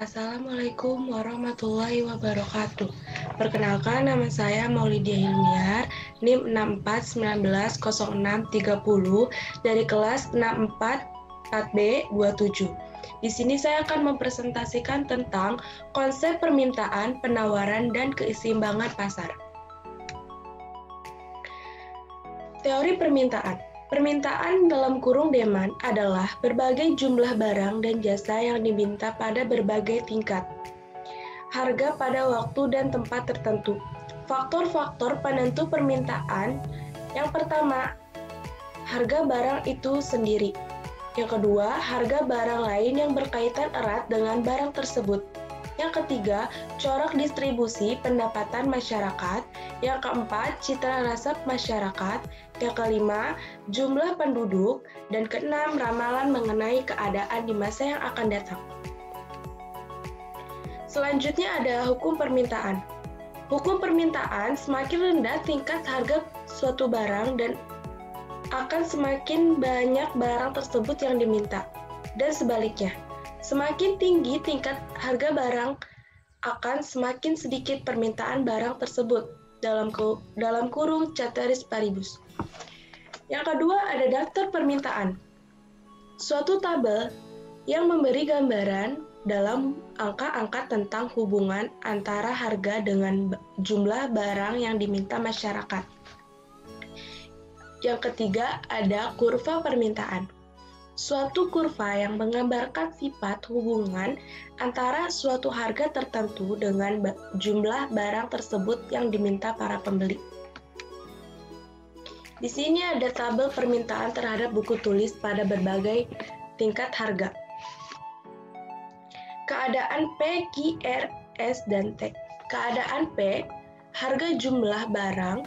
Assalamualaikum warahmatullahi wabarakatuh. Perkenalkan, nama saya Maulidia Hilmiar, NIM 64190630 dari kelas 644B27. Di sini saya akan mempresentasikan tentang konsep permintaan, penawaran, dan keseimbangan pasar. Teori permintaan. Permintaan dalam kurung demand adalah berbagai jumlah barang dan jasa yang diminta pada berbagai tingkat. Harga pada waktu dan tempat tertentu. Faktor-faktor penentu permintaan. Yang pertama, harga barang itu sendiri. Yang kedua, harga barang lain yang berkaitan erat dengan barang tersebut. Yang ketiga, corak distribusi pendapatan masyarakat. Yang keempat, citra rasa masyarakat. Yang kelima, jumlah penduduk. Dan keenam, ramalan mengenai keadaan di masa yang akan datang. Selanjutnya ada hukum permintaan. Hukum permintaan, semakin rendah tingkat harga suatu barang dan akan semakin banyak barang tersebut yang diminta. Dan sebaliknya, semakin tinggi tingkat harga barang, akan semakin sedikit permintaan barang tersebut, dalam kurung ceteris paribus. Yang kedua ada daftar permintaan. Suatu tabel yang memberi gambaran dalam angka-angka tentang hubungan antara harga dengan jumlah barang yang diminta masyarakat. Yang ketiga ada kurva permintaan. Suatu kurva yang menggambarkan sifat hubungan antara suatu harga tertentu dengan jumlah barang tersebut yang diminta para pembeli. Di sini ada tabel permintaan terhadap buku tulis pada berbagai tingkat harga. Keadaan P, Q, R, S, dan T. Keadaan P, harga jumlah barang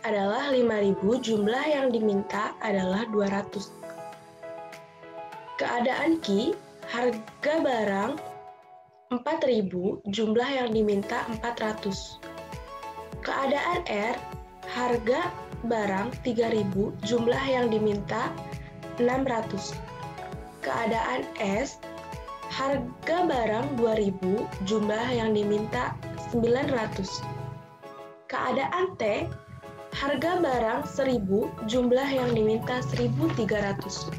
adalah 5.000, jumlah yang diminta adalah 200. Keadaan Q, harga barang 4.000, jumlah yang diminta 400. Keadaan R, harga barang 3.000, jumlah yang diminta 600. Keadaan S, harga barang 2.000, jumlah yang diminta 900. Keadaan T, harga barang 1.000, jumlah yang diminta 1.300.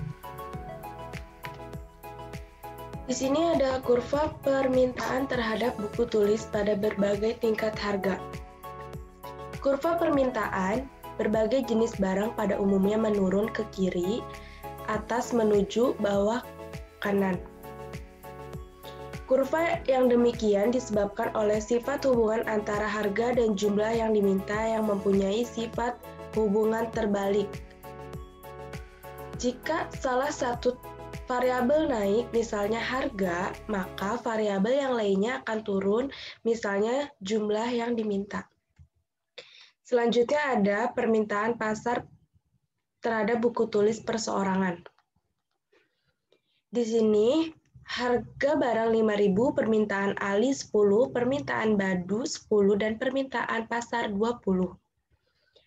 Di sini ada kurva permintaan terhadap buku tulis pada berbagai tingkat harga. Kurva permintaan, berbagai jenis barang pada umumnya menurun ke kiri, atas menuju bawah kanan. Kurva yang demikian disebabkan oleh sifat hubungan antara harga dan jumlah yang diminta yang mempunyai sifat hubungan terbalik. Jika salah satu variabel naik, misalnya harga, maka variabel yang lainnya akan turun, misalnya jumlah yang diminta. Selanjutnya ada permintaan pasar terhadap buku tulis perseorangan. Di sini, harga barang 5.000, permintaan Ali 10, permintaan Badu 10, dan permintaan pasar 20.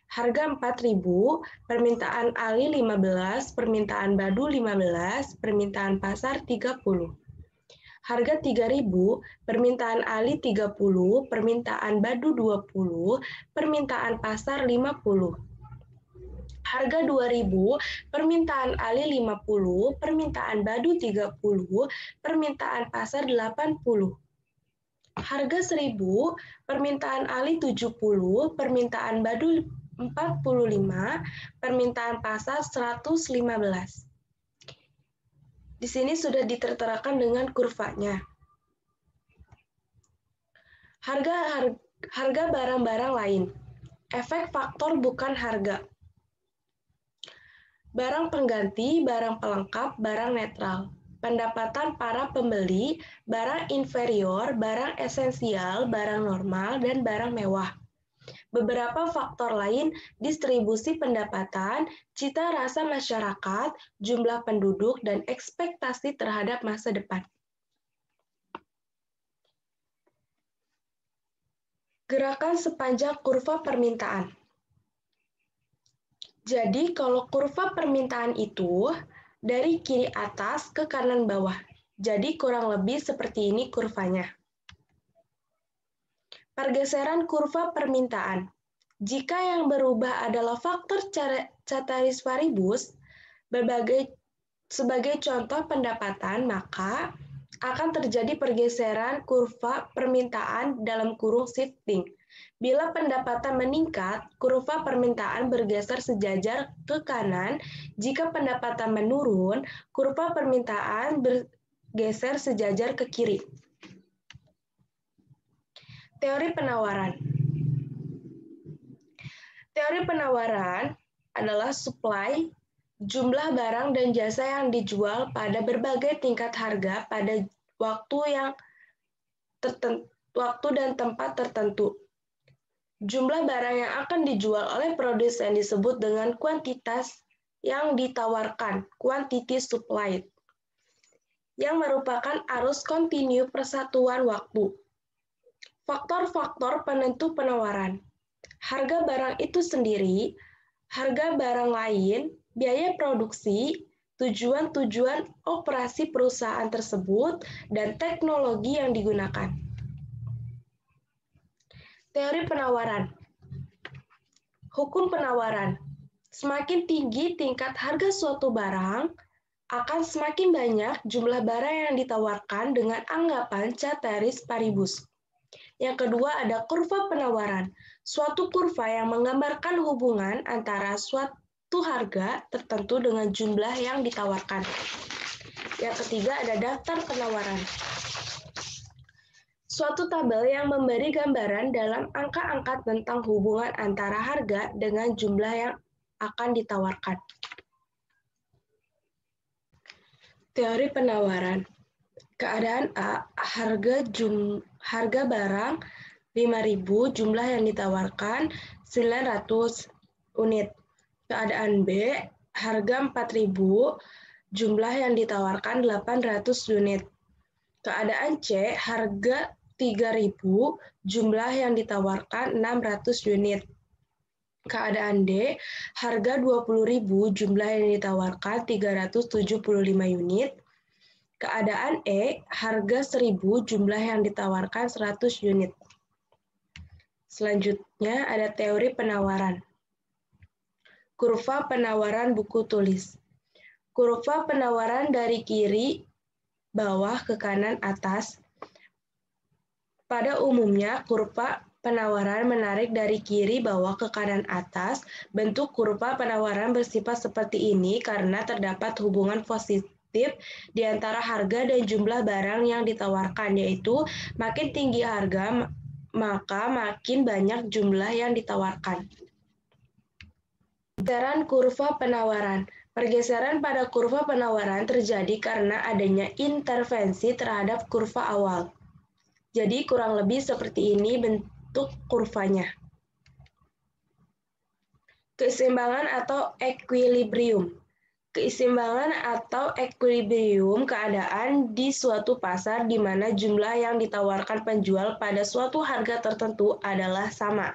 Harga 4.000, permintaan Ali 15, permintaan Badu 15, permintaan pasar 30. Harga 3.000, permintaan Ali 30, permintaan Badu 20, permintaan pasar 50. Harga 2.000, permintaan Ali 50, permintaan Badu 30, permintaan pasar 80. Harga 1.000, permintaan Ali 70, permintaan Badu 45, permintaan pasar 115. Di sini sudah diterterakan dengan kurvanya. Harga barang-barang lain. Efek faktor bukan harga. Barang pengganti, barang pelengkap, barang netral. Pendapatan para pembeli, barang inferior, barang esensial, barang normal, dan barang mewah. Beberapa faktor lain, distribusi pendapatan, cita rasa masyarakat, jumlah penduduk, dan ekspektasi terhadap masa depan. Gerakan sepanjang kurva permintaan. Jadi, kalau kurva permintaan itu dari kiri atas ke kanan bawah. Jadi kurang lebih seperti ini kurvanya. Pergeseran kurva permintaan. Jika yang berubah adalah faktor ceteris paribus, sebagai contoh pendapatan, maka akan terjadi pergeseran kurva permintaan dalam kurung shifting. Bila pendapatan meningkat, kurva permintaan bergeser sejajar ke kanan. Jika pendapatan menurun, kurva permintaan bergeser sejajar ke kiri. Teori penawaran. Teori penawaran adalah supply, jumlah barang dan jasa yang dijual pada berbagai tingkat harga pada waktu dan tempat tertentu. Jumlah barang yang akan dijual oleh produsen disebut dengan kuantitas yang ditawarkan, quantity supplied, yang merupakan arus kontinu persatuan waktu. Faktor-faktor penentu penawaran. Harga barang itu sendiri, harga barang lain, biaya produksi, tujuan-tujuan operasi perusahaan tersebut, dan teknologi yang digunakan. Teori penawaran. Hukum penawaran. Semakin tinggi tingkat harga suatu barang, akan semakin banyak jumlah barang yang ditawarkan dengan anggapan ceteris paribus. Yang kedua ada kurva penawaran, suatu kurva yang menggambarkan hubungan antara suatu harga tertentu dengan jumlah yang ditawarkan. Yang ketiga ada daftar penawaran, suatu tabel yang memberi gambaran dalam angka-angka tentang hubungan antara harga dengan jumlah yang akan ditawarkan. Teori penawaran. Keadaan A, harga barang 5.000, jumlah yang ditawarkan 900 unit. Keadaan B, harga 4.000, jumlah yang ditawarkan 800 unit. Keadaan C, harga 3.000, jumlah yang ditawarkan 600 unit. Keadaan D, harga 20.000, jumlah yang ditawarkan 375 unit. Keadaan E, harga 1.000, jumlah yang ditawarkan 100 unit. Selanjutnya ada teori penawaran. Kurva penawaran buku tulis. Kurva penawaran dari kiri bawah ke kanan atas. Pada umumnya, kurva penawaran menarik dari kiri bawah ke kanan atas. Bentuk kurva penawaran bersifat seperti ini karena terdapat hubungan positif di antara harga dan jumlah barang yang ditawarkan, yaitu makin tinggi harga, maka makin banyak jumlah yang ditawarkan. Pergeseran kurva penawaran. Pergeseran pada kurva penawaran terjadi karena adanya intervensi terhadap kurva awal. Jadi kurang lebih seperti ini bentuk kurvanya. Keseimbangan atau equilibrium. Keseimbangan atau equilibrium keadaan di suatu pasar di mana jumlah yang ditawarkan penjual pada suatu harga tertentu adalah sama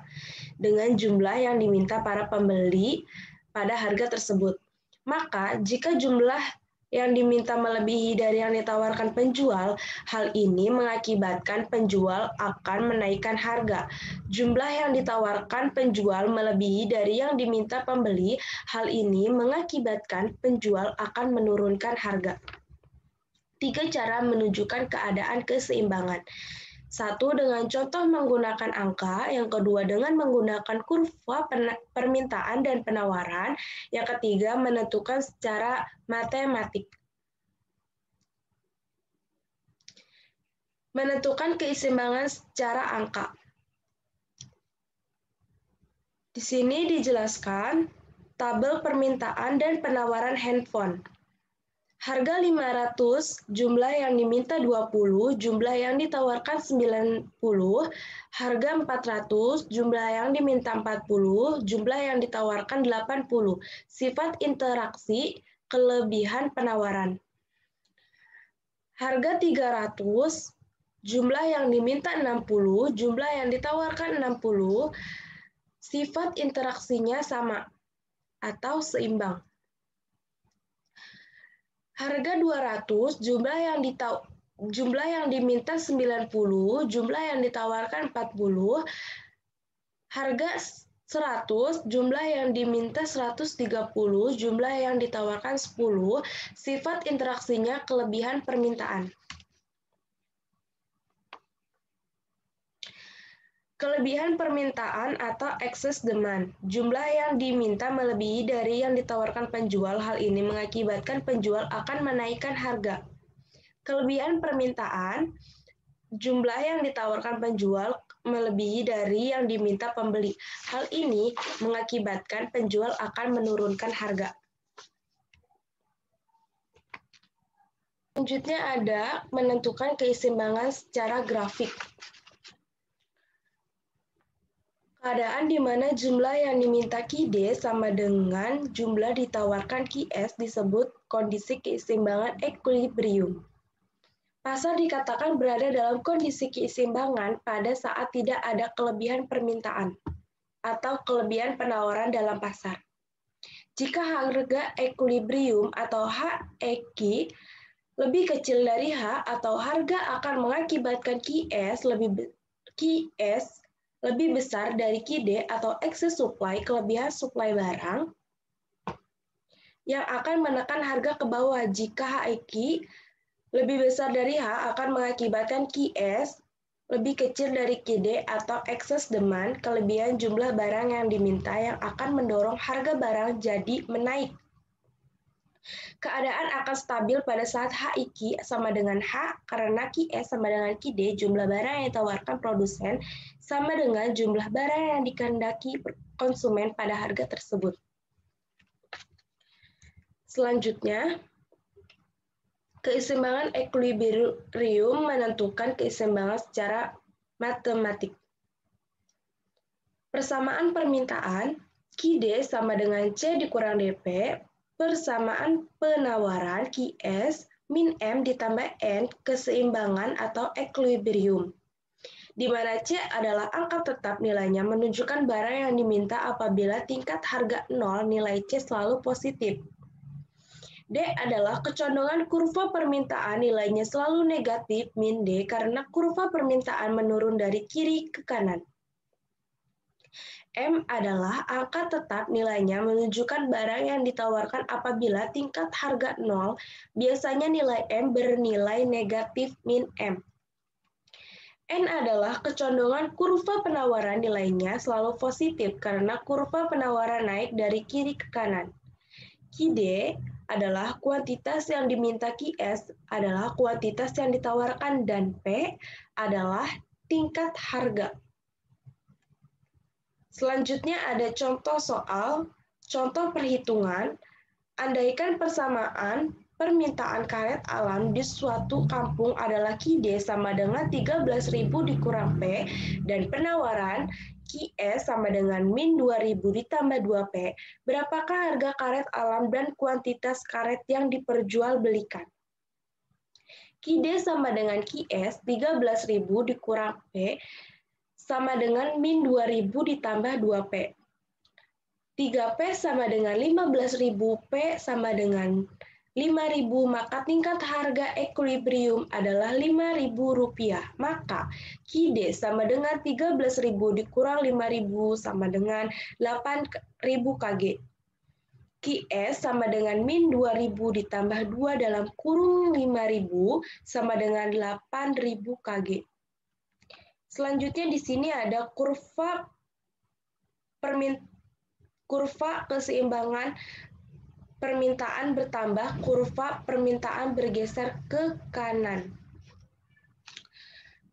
dengan jumlah yang diminta para pembeli pada harga tersebut. Maka jika jumlah yang diminta melebihi dari yang ditawarkan penjual, hal ini mengakibatkan penjual akan menaikkan harga. Jumlah yang ditawarkan penjual melebihi dari yang diminta pembeli, hal ini mengakibatkan penjual akan menurunkan harga. 3 cara menunjukkan keadaan keseimbangan. 1 dengan contoh menggunakan angka, yang kedua dengan menggunakan kurva permintaan dan penawaran, yang ketiga menentukan secara matematik. Menentukan keseimbangan secara angka. Di sini dijelaskan tabel permintaan dan penawaran handphone. Harga 500, jumlah yang diminta 20, jumlah yang ditawarkan 90, harga 400, jumlah yang diminta 40, jumlah yang ditawarkan 80. Sifat interaksi, kelebihan penawaran. Harga 300, jumlah yang diminta 60, jumlah yang ditawarkan 60, sifat interaksinya sama atau seimbang. Harga 200, jumlah yang diminta 90, jumlah yang ditawarkan 40, harga 100, jumlah yang diminta 130, jumlah yang ditawarkan 10, sifat interaksinya, kelebihan permintaan. Kelebihan permintaan atau excess demand. Jumlah yang diminta melebihi dari yang ditawarkan penjual. Hal ini mengakibatkan penjual akan menaikkan harga. Kelebihan permintaan, jumlah yang ditawarkan penjual melebihi dari yang diminta pembeli. Hal ini mengakibatkan penjual akan menurunkan harga. Selanjutnya ada menentukan keseimbangan secara grafik. Keadaan di mana jumlah yang diminta QD sama dengan jumlah ditawarkan QS disebut kondisi keseimbangan equilibrium. Pasar dikatakan berada dalam kondisi keseimbangan pada saat tidak ada kelebihan permintaan atau kelebihan penawaran dalam pasar. Jika harga equilibrium atau HEQ lebih kecil dari H atau harga akan mengakibatkan QS lebih besar dari QD atau excess supply, kelebihan suplai barang, yang akan menekan harga ke bawah. Jika HEQ lebih besar dari H akan mengakibatkan QS lebih kecil dari QD atau excess demand, kelebihan jumlah barang yang diminta yang akan mendorong harga barang jadi menaik. Keadaan akan stabil pada saat HEQ sama dengan H karena QS sama dengan QD, jumlah barang yang ditawarkan produsen sama dengan jumlah barang yang dikehendaki konsumen pada harga tersebut. Selanjutnya, keseimbangan equilibrium menentukan keseimbangan secara matematik. Persamaan permintaan, QD sama dengan C dikurang DP, persamaan penawaran QS min M ditambah N, keseimbangan atau equilibrium, di mana C adalah angka tetap nilainya menunjukkan barang yang diminta apabila tingkat harga 0, nilai C selalu positif. D adalah kecondongan kurva permintaan, nilainya selalu negatif min D karena kurva permintaan menurun dari kiri ke kanan. M adalah angka tetap, nilainya menunjukkan barang yang ditawarkan apabila tingkat harga 0, biasanya nilai M bernilai negatif min M. N adalah kecondongan kurva penawaran, nilainya selalu positif karena kurva penawaran naik dari kiri ke kanan. QD adalah kuantitas yang diminta, QS adalah kuantitas yang ditawarkan, dan P adalah tingkat harga. Selanjutnya ada contoh soal, contoh perhitungan. Andaikan persamaan permintaan karet alam di suatu kampung adalah QD sama dengan 13.000 dikurang P, dan penawaran QS sama dengan min 2.000 ditambah 2P, berapakah harga karet alam dan kuantitas karet yang diperjualbelikan? QD sama dengan QS, 13.000 dikurang P, sama dengan min 2.000 ditambah 2P. 3P sama dengan 15.000, P sama dengan 5.000, maka tingkat harga equilibrium adalah Rp5.000. Maka QD sama dengan 13.000 dikurang 5.000 sama dengan 8.000 kg. QS sama dengan min 2.000 ditambah 2 dalam kurung 5.000 sama dengan 8.000 kg. Selanjutnya di sini ada kurva keseimbangan permintaan bertambah, kurva permintaan bergeser ke kanan.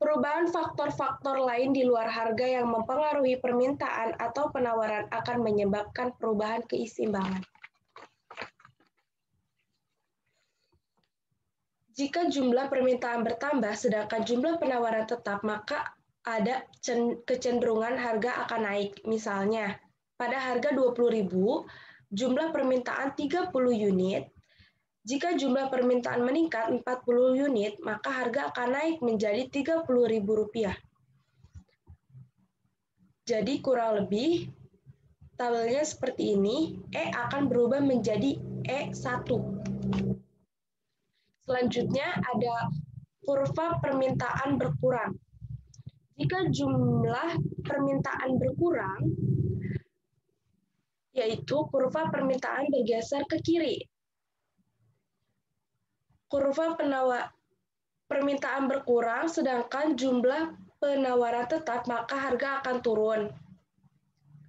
Perubahan faktor-faktor lain di luar harga yang mempengaruhi permintaan atau penawaran akan menyebabkan perubahan keseimbangan. Jika jumlah permintaan bertambah sedangkan jumlah penawaran tetap, maka ada kecenderungan harga akan naik. Misalnya, pada harga 20.000, jumlah permintaan 30 unit. Jika jumlah permintaan meningkat 40 unit, maka harga akan naik menjadi Rp30.000. Jadi kurang lebih tabelnya seperti ini, E akan berubah menjadi E1. Selanjutnya ada kurva permintaan berkurang. Jika jumlah permintaan berkurang, yaitu kurva permintaan bergeser ke kiri. Kurva permintaan berkurang, sedangkan jumlah penawaran tetap, maka harga akan turun.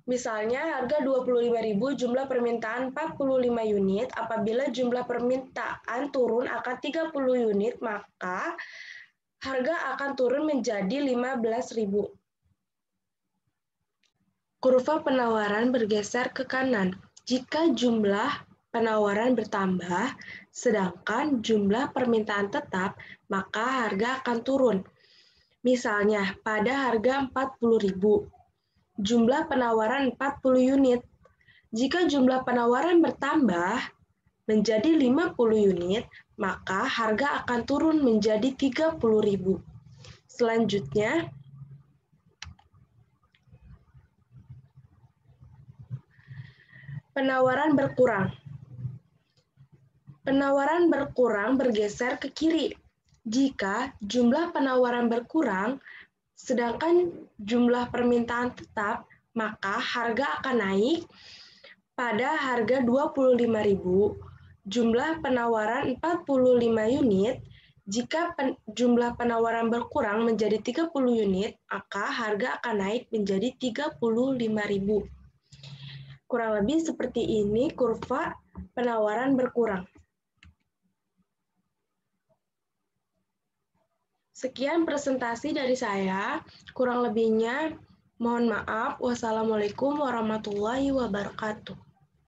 Misalnya harga 25.000, jumlah permintaan 45 unit, apabila jumlah permintaan turun akan 30 unit, maka harga akan turun menjadi 15.000. Kurva penawaran bergeser ke kanan. Jika jumlah penawaran bertambah, sedangkan jumlah permintaan tetap, maka harga akan turun. Misalnya, pada harga 40.000, jumlah penawaran 40 unit. Jika jumlah penawaran bertambah menjadi 50 unit, maka harga akan turun menjadi 30.000. Selanjutnya, penawaran berkurang. Penawaran berkurang bergeser ke kiri. Jika jumlah penawaran berkurang, sedangkan jumlah permintaan tetap, maka harga akan naik. Pada harga 25.000, jumlah penawaran 45 unit. Jika jumlah penawaran berkurang menjadi 30 unit, maka harga akan naik menjadi 35.000. Kurang lebih seperti ini kurva penawaran berkurang. Sekian presentasi dari saya, kurang lebihnya mohon maaf. Wassalamualaikum warahmatullahi wabarakatuh.